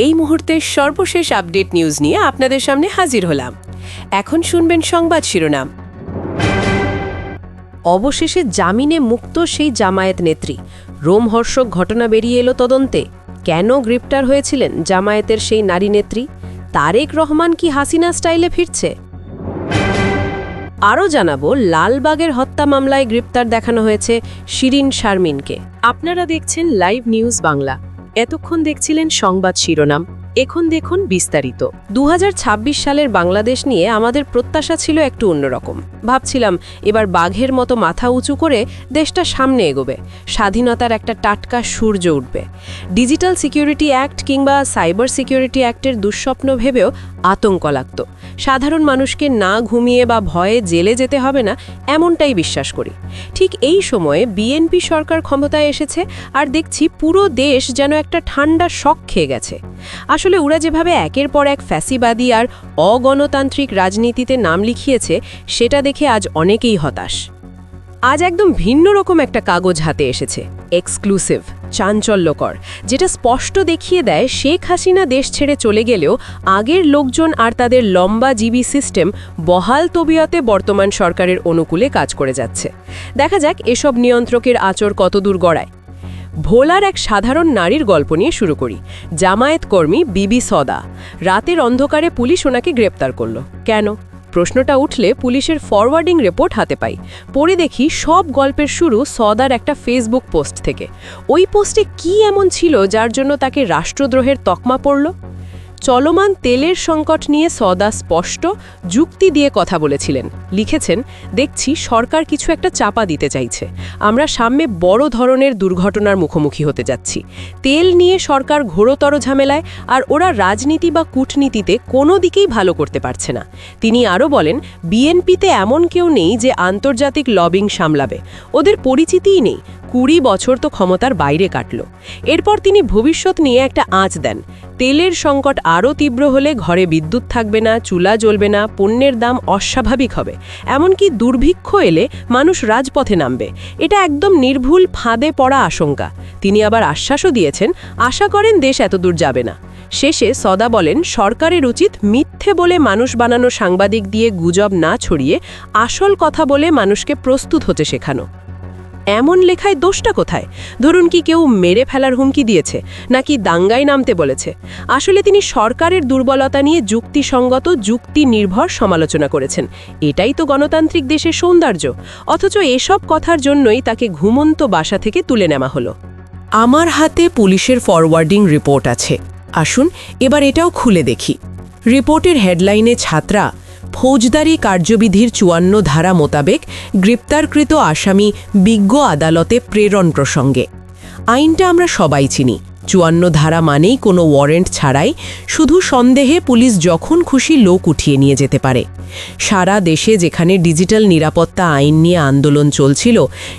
এই মুহূর্তের সর্বশেষ আপডেট নিউজ নিয়ে আপনাদের সামনে হাজির হলাম। এখন শুনবেন সংবাদ শিরোনাম। অবশেষে জামিনে মুক্ত সেই জামায়াত নেত্রী। রোমহর্ষক ঘটনা বেরিয়ে এলো তদন্তে। কেন গ্রেপ্তার হয়েছিলেন জামায়াতের সেই নারী নেত্রী? তারেক রহমান কি হাসিনা স্টাইলে ফিরছে? আরও জানাবো, লালবাগের হত্যা মামলায় গ্রেপ্তার দেখানো হয়েছে শিরিন শারমিনকে। আপনারা দেখছেন লাইভ নিউজ বাংলা। এতক্ষণ দেখছিলেন সংবাদ শিরোনাম, এখন দেখুন বিস্তারিত। 2026 সালের বাংলাদেশ নিয়ে আমাদের প্রত্যাশা ছিল একটু অন্যরকম। ভাবছিলাম এবার বাঘের মতো মাথা উঁচু করে দেশটা সামনে এগোবে, স্বাধীনতার একটা টাটকা সূর্য উঠবে। ডিজিটাল সিকিউরিটি অ্যাক্ট কিংবা সাইবার সিকিউরিটি অ্যাক্টের দুঃস্বপ্ন ভেবেও আতঙ্ক লাগত। সাধারণ মানুষকে না ঘুমিয়ে বা ভয়ে জেলে যেতে হবে না, এমনটাই বিশ্বাস করি। ঠিক এই সময়ে বিএনপি সরকার ক্ষমতায় এসেছে, আর দেখছি পুরো দেশ যেন একটা ঠান্ডা শক খেয়ে গেছে। আসলে ওরা যেভাবে একের পর এক ফ্যাসিবাদী আর অগণতান্ত্রিক রাজনীতিতে নাম লিখিয়েছে, সেটা দেখে আজ অনেকেই হতাশ। আজ একদম ভিন্ন রকম একটা কাগজ হাতে এসেছে, এক্সক্লুসিভ, চাঞ্চল্যকর, যেটা স্পষ্ট দেখিয়ে দেয় শেখ হাসিনা দেশ ছেড়ে চলে গেলেও আগের লোকজন আর তাদের লম্বাজীবী সিস্টেম বহাল তবিয়তে বর্তমান সরকারের অনুকূলে কাজ করে যাচ্ছে। দেখা যাক এসব নিয়ন্ত্রকের আচর কতদূর গড়ায়। ভোলার এক সাধারণ নারীর গল্প নিয়ে শুরু করি। জামায়াত কর্মী বিবি সদা। রাতের অন্ধকারে পুলিশ ওনাকে গ্রেপ্তার করল। কেন? প্রশ্নটা উঠলে পুলিশের ফরওয়ার্ডিং রিপোর্ট হাতে পাই। পড়ে দেখি সব গল্পের শুরু সদার একটা ফেসবুক পোস্ট থেকে। ওই পোস্টে কি এমন ছিল যার জন্য তাকে রাষ্ট্রদ্রোহের তকমা পড়ল? চলমান তেলের সংকট নিয়ে সদা স্পষ্ট যুক্তি দিয়ে কথা বলেছিলেন। লিখেছেন, দেখছি সরকার কিছু একটা চাপা দিতে চাইছে। আমরা সামনে বড় ধরনের দুর্ঘটনার মুখোমুখি হতে যাচ্ছি। তেল নিয়ে সরকার ঘোরতর ঝামেলায়, আর ওরা রাজনীতি বা কূটনীতিতে কোনো দিকেই ভালো করতে পারছে না। তিনি আরও বলেন, বিএনপিতে এমন কেউ নেই যে আন্তর্জাতিক লবিং সামলাবে। ওদের পরিচিতিই নেই। 20 বছর তো ক্ষমতার বাইরে কাটল। এরপর তিনি ভবিষ্যৎ নিয়ে একটা আঁচ দেন। তেলের সংকট আরও তীব্র হলে ঘরে বিদ্যুৎ থাকবে না, চুলা জ্বলবে না, পণ্যের দাম অস্বাভাবিক হবে, এমনকি দুর্ভিক্ষ এলে মানুষ রাজপথে নামবে। এটা একদম নির্ভুল ফাঁদে পড়া আশঙ্কা। তিনি আবার আশ্বাসও দিয়েছেন, আশা করেন দেশ এতদূর যাবে না। শেষে সদা বলেন, সরকারের উচিত মিথ্যে বলে মানুষ বানানো সাংবাদিক দিয়ে গুজব না ছড়িয়ে আসল কথা বলে মানুষকে প্রস্তুত হতে শেখানো। এমন লেখায় দোষটা কোথায়? ধরুন কি কেউ মেরে ফেলার হুমকি দিয়েছে, নাকি দাঙ্গায় নামতে বলেছে? আসলে তিনি সরকারের দুর্বলতা নিয়ে যুক্তিসঙ্গত, যুক্তি নির্ভর সমালোচনা করেছেন। এটাই তো গণতান্ত্রিক দেশের সৌন্দর্য। অথচ এসব কথার জন্যই তাকে ঘুমন্ত বাসা থেকে তুলে নেওয়া হলো। আমার হাতে পুলিশের ফরওয়ার্ডিং রিপোর্ট আছে। আসুন এবার এটাও খুলে দেখি। রিপোর্টের হেডলাইনে ছাত্রা, ফৌজদারি কার্যবিধির 54 ধারা মোতাবেক গ্রেপ্তারকৃত আসামি বিজ্ঞ আদালতে প্রেরণ প্রসঙ্গে। আইনটা আমরা সবাই চিনি। 54 ধারা মানেই কোনো ওয়ারেন্ট ছাড়াই শুধু সন্দেহে পুলিশ যখন খুশি লোক উঠিয়ে নিয়ে যেতে পারে। সারা দেশে যেখানে ডিজিটাল নিরাপত্তা আইন নিয়ে আন্দোলন চলছিল,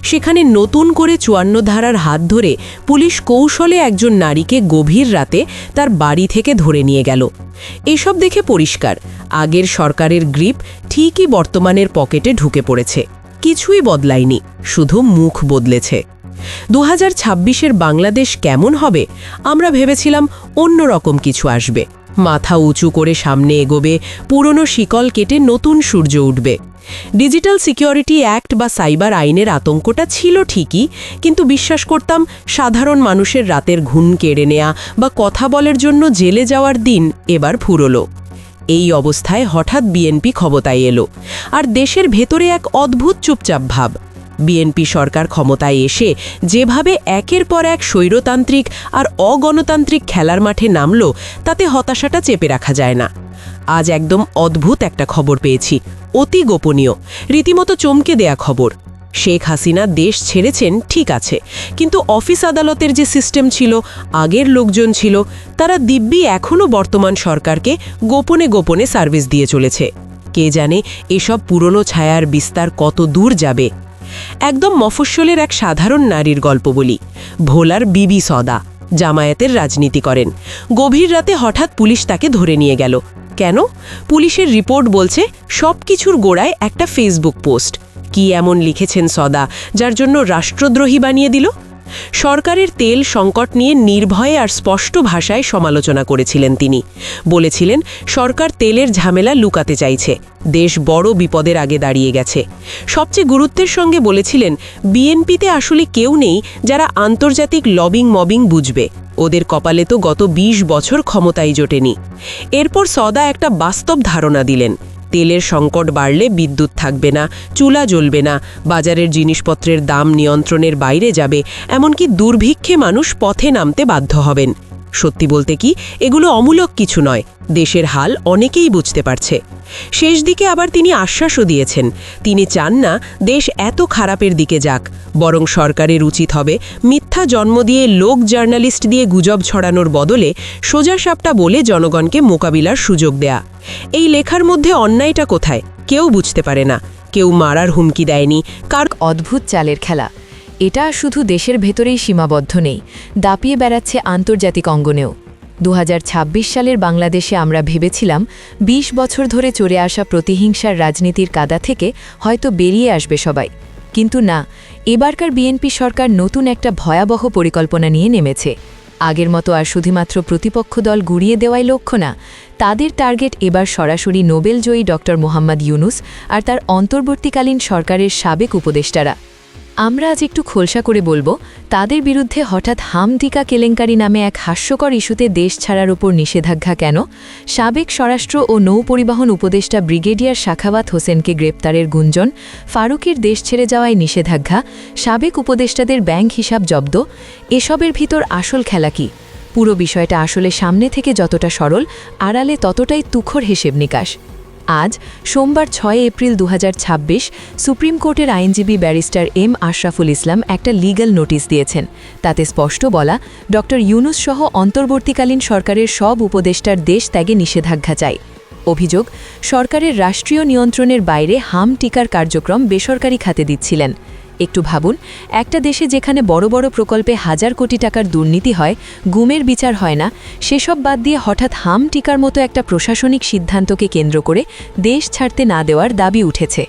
সেখানে নতুন করে 54 ধারার হাত ধরে পুলিশ কৌশলে একজন নারীকে গভীর রাতে তার বাড়ি থেকে ধরে নিয়ে গেল। এসব দেখে পরিষ্কার, আগের সরকারের গ্রিপ ঠিকই বর্তমানের পকেটে ঢুকে পড়েছে। কিছুই বদলায়নি, শুধু মুখ বদলেছে। 2026-এর বাংলাদেশ কেমন হবে? আমরা ভেবেছিলাম অন্যরকম কিছু আসবে। মাথা উঁচু করে সামনে এগোবে, পুরনো শিকল কেটে নতুন সূর্য উঠবে। ডিজিটাল সিকিউরিটি অ্যাক্ট বা সাইবার আইনের আতঙ্কটা ছিল ঠিকই, কিন্তু বিশ্বাস করতাম সাধারণ মানুষের রাতের ঘুম কেড়ে নেয়া বা কথা বলার জন্য জেলে যাওয়ার দিন এবার ফুরলো। এই অবস্থায় হঠাৎ বিএনপি ক্ষমতায় এলো, আর দেশের ভেতরে এক অদ্ভুত চুপচাপ ভাব। বিএনপি সরকার ক্ষমতায় এসে যেভাবে একের পর এক স্বৈরতান্ত্রিক আর অগণতান্ত্রিক খেলার মাঠে নামল, তাতে হতাশাটা চেপে রাখা যায় না। আজ একদম অদ্ভুত একটা খবর পেয়েছি, অতি গোপনীয়, রীতিমতো চমকে দেয়া খবর। শেখ হাসিনা দেশ ছেড়েছেন ঠিক আছে, কিন্তু অফিস আদালতের যে সিস্টেম ছিল, আগের লোকজন ছিল, তারা দিব্যি এখনও বর্তমান সরকারকে গোপনে গোপনে সার্ভিস দিয়ে চলেছে। কে জানে এসব পুরনো ছায়ার বিস্তার কত দূর যাবে। একদম মফস্বলের এক সাধারণ নারীর গল্প বলি। ভোলার বিবি সদা জামায়াতের রাজনীতি করেন। গভীর রাতে হঠাৎ পুলিশ তাকে ধরে নিয়ে গেল। কেন? পুলিশের রিপোর্ট বলছে সব কিছুর গোড়ায় একটা ফেসবুক পোস্ট। কি এমন লিখেছেন সদা যার জন্য রাষ্ট্রদ্রোহী বানিয়ে দিল? সরকারের তেল সংকট নিয়ে নির্ভয়ে আর স্পষ্ট ভাষায় সমালোচনা করেছিলেন তিনি। বলেছিলেন সরকার তেলের ঝামেলা লুকাতে চাইছে, দেশ বড় বিপদের আগে দাঁড়িয়ে গেছে। সবচেয়ে গুরুত্বের সঙ্গে বলেছিলেন বিএনপিতে আসলে কেউ নেই যারা আন্তর্জাতিক লবিং মবিং বুঝবে, ওদের কপালে তো গত ২০ বছর ক্ষমতাই জোটেনি। এরপর সদা একটা বাস্তব ধারণা দিলেন, তেলের সংকট বাড়লে বিদ্যুৎ থাকবে না, চুলা জ্বলবে না, বাজারের জিনিসপত্রের দাম নিয়ন্ত্রণের বাইরে যাবে, এমনকি দুর্ভিক্ষে মানুষ পথে নামতে বাধ্য হবেন। সত্যি বলতে কি এগুলো অমূলক কিছু নয়, দেশের হাল অনেকেই বুঝতে পারছে। শেষ দিকে আবার তিনি আশ্বাসও দিয়েছেন, তিনি চান না দেশ এত খারাপের দিকে যাক, বরং সরকারের উচিত হবে মিথ্যা জন্ম দিয়ে লোক জার্নালিস্ট দিয়ে গুজব ছড়ানোর বদলে সোজাসাপটা বলে জনগণকে মোকাবিলার সুযোগ দেয়া। এই লেখার মধ্যে অন্যায়টা কোথায় কেউ বুঝতে পারে না, কেউ মারার হুমকি দেয়নি, কার অদ্ভুত চালের খেলা। এটা শুধু দেশের ভেতরেই সীমাবদ্ধ নেই, দাপিয়ে বেড়াচ্ছে আন্তর্জাতিক অঙ্গনেও। ২০২৬ সালের বাংলাদেশে আমরা ভেবেছিলাম ২০ বছর ধরে চলে আসা প্রতিহিংসার রাজনীতির কাদা থেকে হয়তো বেরিয়ে আসবে সবাই, কিন্তু না, এবারকার বিএনপি সরকার নতুন একটা ভয়াবহ পরিকল্পনা নিয়ে নেমেছে। আগের মতো আর শুধুমাত্র প্রতিপক্ষ দল গুড়িয়ে দেওয়াই লক্ষ্য না, তাদের টার্গেট এবার সরাসরি নোবেলজয়ী ডক্টর মোহাম্মদ ইউনুস আর তার অন্তর্বর্তীকালীন সরকারের সাবেক উপদেষ্টারা। আমরা আজ একটু খোলসা করে বলবো তাদের বিরুদ্ধে হঠাৎ হামটিকা কেলেঙ্কারি নামে এক হাস্যকর ইস্যুতে দেশ ছাড়ার উপর নিষেধাজ্ঞা কেন, সাবেক স্বরাষ্ট্র ও নৌপরিবহন উপদেষ্টা ব্রিগেডিয়ার সাখাওয়াত হোসেনকে গ্রেপ্তারের গুঞ্জন, ফারুকের দেশ ছেড়ে যাওয়ায় নিষেধাজ্ঞা, সাবেক উপদেষ্টাদের ব্যাংক হিসাব জব্দ, এসবের ভিতর আসল খেলা কি? পুরো বিষয়টা আসলে সামনে থেকে যতটা সরল, আড়ালে ততটাই তুখর হিসেব নিকাশ। আজ সোমবার ৬ এপ্রিল ২০২৬ সুপ্রিম কোর্টের আইনজীবী ব্যারিস্টার এম আশরাফুল ইসলাম একটা লিগ্যাল নোটিশ দিয়েছেন। তাতে স্পষ্ট বলা, ডক্টর ইউনুস সহ অন্তর্বর্তীকালীন সরকারের সব উপদেষ্টার দেশ ত্যাগে নিষেধাজ্ঞা চাই। অভিযোগ, সরকারের রাষ্ট্রীয় নিয়ন্ত্রণের বাইরে হাম টিকার কার্যক্রম বেসরকারি খাতে দিচ্ছিলেন। একটু ভাবুন, একটা দেশে যেখানে বড় বড় প্রকল্পে হাজার কোটি টাকার দুর্নীতি হয়, গুমের বিচার হয় না, সেসব বাদ দিয়ে হঠাৎ হাম টিকার মতো একটা প্রশাসনিক সিদ্ধান্তকে কেন্দ্র করে দেশ ছাড়তে না দেওয়ার দাবি উঠেছে।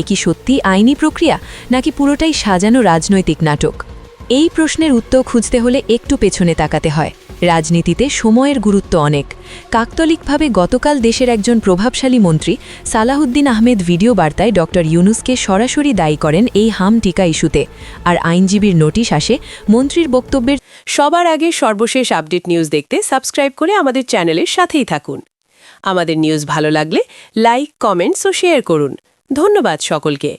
এ কি সত্যি আইনি প্রক্রিয়া, নাকি পুরোটাই সাজানো রাজনৈতিক নাটক? এই প্রশ্নের উত্তর খুঁজতে হলে একটু পেছনে তাকাতে হয়। রাজনীতিতে সময়ের গুরুত্ব অনেক। কাকতালীয়ভাবে গতকাল দেশের একজন প্রভাবশালী মন্ত্রী সালাহুদ্দিন আহমেদ ভিডিও বার্তায় ডক্টর ইউনুসকে সরাসরি দায়ী করেন এই হাম টিকা ইস্যুতে, আর আইনজীবীর নোটিশ আসে মন্ত্রীর বক্তব্যের। সবার আগে সর্বশেষ আপডেট নিউজ দেখতে সাবস্ক্রাইব করে আমাদের চ্যানেলের সাথেই থাকুন। আমাদের নিউজ ভালো লাগলে লাইক, কমেন্টস ও শেয়ার করুন। ধন্যবাদ সকলকে।